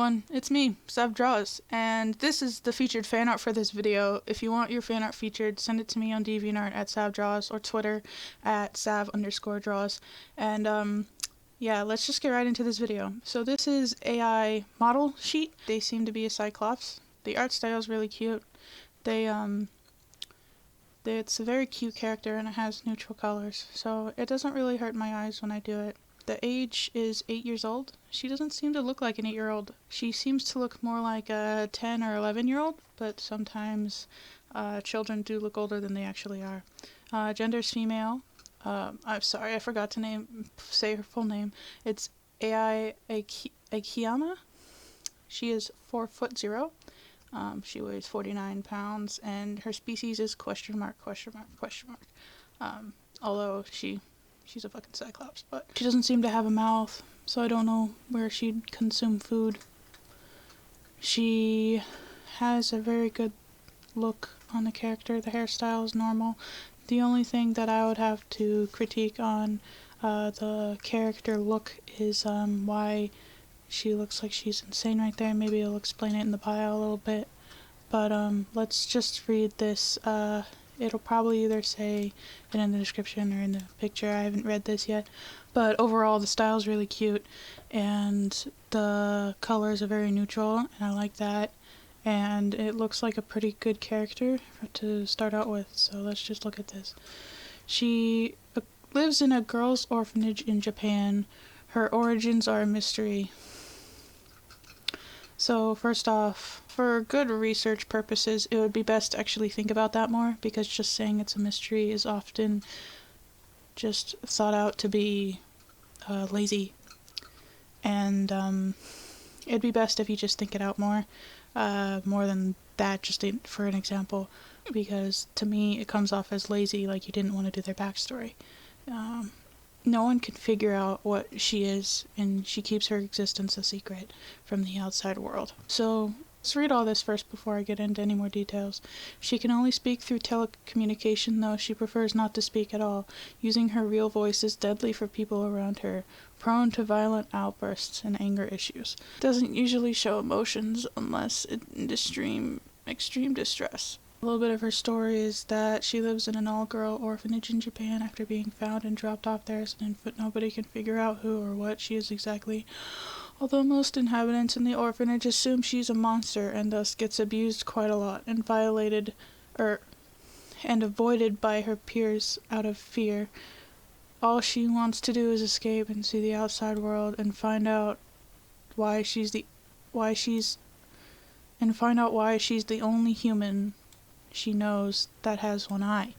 everyone, it's me, Sav Draws, and this is the featured fan art for this video. If you want your fan art featured, send it to me on DeviantArt at SavDraws or Twitter at Sav_draws. And yeah, let's just get right into this video. So this is AI model sheet. They seem to be a Cyclops. The art style is really cute. It's a very cute character and it has neutral colors, so it doesn't really hurt my eyes when I do it. The age is 8 years old. She doesn't seem to look like an 8-year-old. She seems to look more like a 10 or 11-year-old, but sometimes children do look older than they actually are. Gender's female. I'm sorry, I forgot to say her full name. It's AI Akiyama. She is 4'0". She weighs 49 pounds, and her species is ? Although she's a fucking Cyclops, but she doesn't seem to have a mouth, so I don't know where she'd consume food. She has a very good look on the character. The hairstyle is normal. The only thing that I would have to critique on the character look is why she looks like she's insane right there. Maybe I'll explain it in the bio a little bit. But let's just read this. It'll probably either say it in the description or in the picture. I haven't read this yet. But overall, the style's really cute. And the colors are very neutral, and I like that. And it looks like a pretty good character to start out with. So let's just look at this. She lives in a girls' orphanage in Japan. Her origins are a mystery. So first off, for good research purposes, it would be best to actually think about that more, because just saying it's a mystery is often just thought out to be lazy. And it'd be best if you just think it out more than that, just for an example, because to me it comes off as lazy, like you didn't want to do their backstory. No one can figure out what she is, and she keeps her existence a secret from the outside world. So let's read all this first before I get into any more details. She can only speak through telecommunication, though she prefers not to speak at all. Using her real voice is deadly for people around her, prone to violent outbursts and anger issues. Doesn't usually show emotions unless in extreme distress. A little bit of her story is that she lives in an all-girl orphanage in Japan after being found and dropped off there as an infant. Nobody can figure out who or what she is exactly, although most inhabitants in the orphanage assume she's a monster and thus gets abused quite a lot and and avoided by her peers out of fear. All she wants to do is escape and see the outside world and find out why she's the only human she knows that has one eye.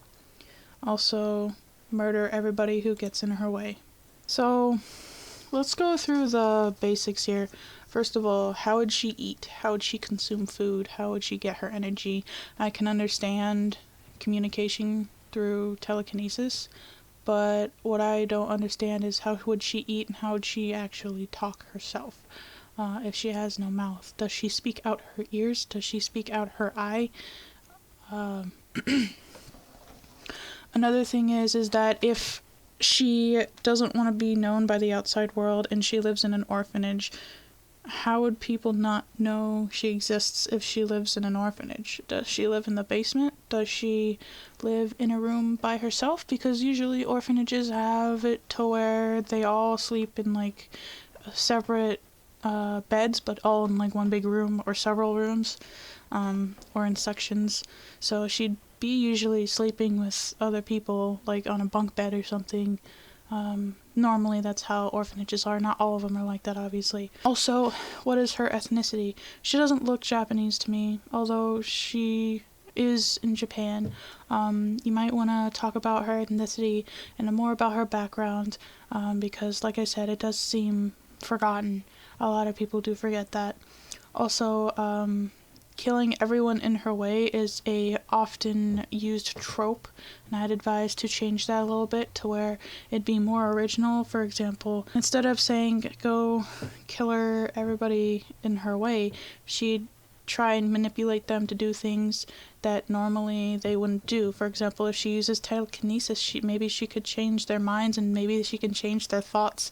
Also, murder everybody who gets in her way. So, let's go through the basics here. First of all, how would she eat? How would she consume food? How would she get her energy? I can understand communication through telekinesis, but what I don't understand is how would she eat and how would she actually talk herself? If she has no mouth, does she speak out her ears? Does she speak out her eye? Another thing is that if she doesn't want to be known by the outside world and she lives in an orphanage, how would people not know she exists if she lives in an orphanage? Does she live in the basement? Does she live in a room by herself? Because usually orphanages have it to where they all sleep in like separate beds, but all in like one big room or several rooms, or in sections. So she'd be usually sleeping with other people, like on a bunk bed or something. Normally that's how orphanages are. Not all of them are like that, obviously. Also, what is her ethnicity? She doesn't look Japanese to me, although she is in Japan. You might want to talk about her ethnicity and more about her background, because like I said, it does seem forgotten. A lot of people do forget that. Also, killing everyone in her way is a often used trope, and I'd advise to change that a little bit to where it'd be more original. For example, instead of saying go kill everybody in her way, she'd try and manipulate them to do things that normally they wouldn't do. For example, if she uses telekinesis, maybe she could change their minds, and maybe she can change their thoughts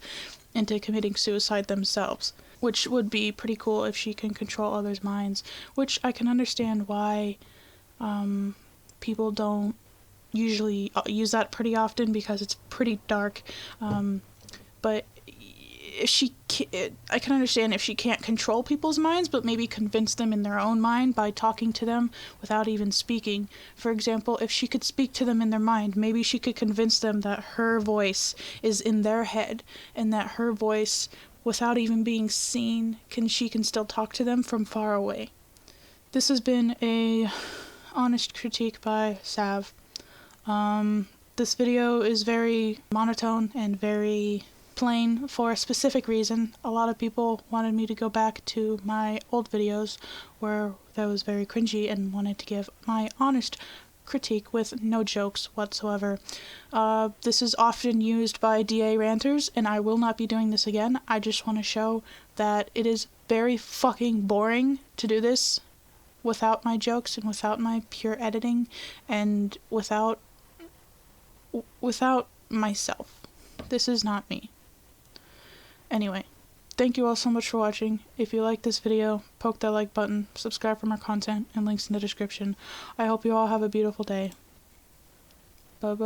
into committing suicide themselves. which would be pretty cool if she can control others' minds, which I can understand why people don't usually use that pretty often because it's pretty dark. But if I can understand if she can't control people's minds, but maybe convince them in their own mind by talking to them without even speaking. For example, if she could speak to them in their mind, maybe she could convince them that her voice is in their head and that her voice, without even being seen, she can still talk to them from far away. This has been a honest critique by Sav. This video is very monotone and very plain for a specific reason. A lot of people wanted me to go back to my old videos where that was very cringy and wanted to give my honest critique with no jokes whatsoever. This is often used by DA ranters, and I will not be doing this again. I just want to show that it is very fucking boring to do this without my jokes and without my pure editing and without myself. This is not me. Anyway, thank you all so much for watching. If you like this video, poke that like button, subscribe for more content, and links in the description. I hope you all have a beautiful day. Bye.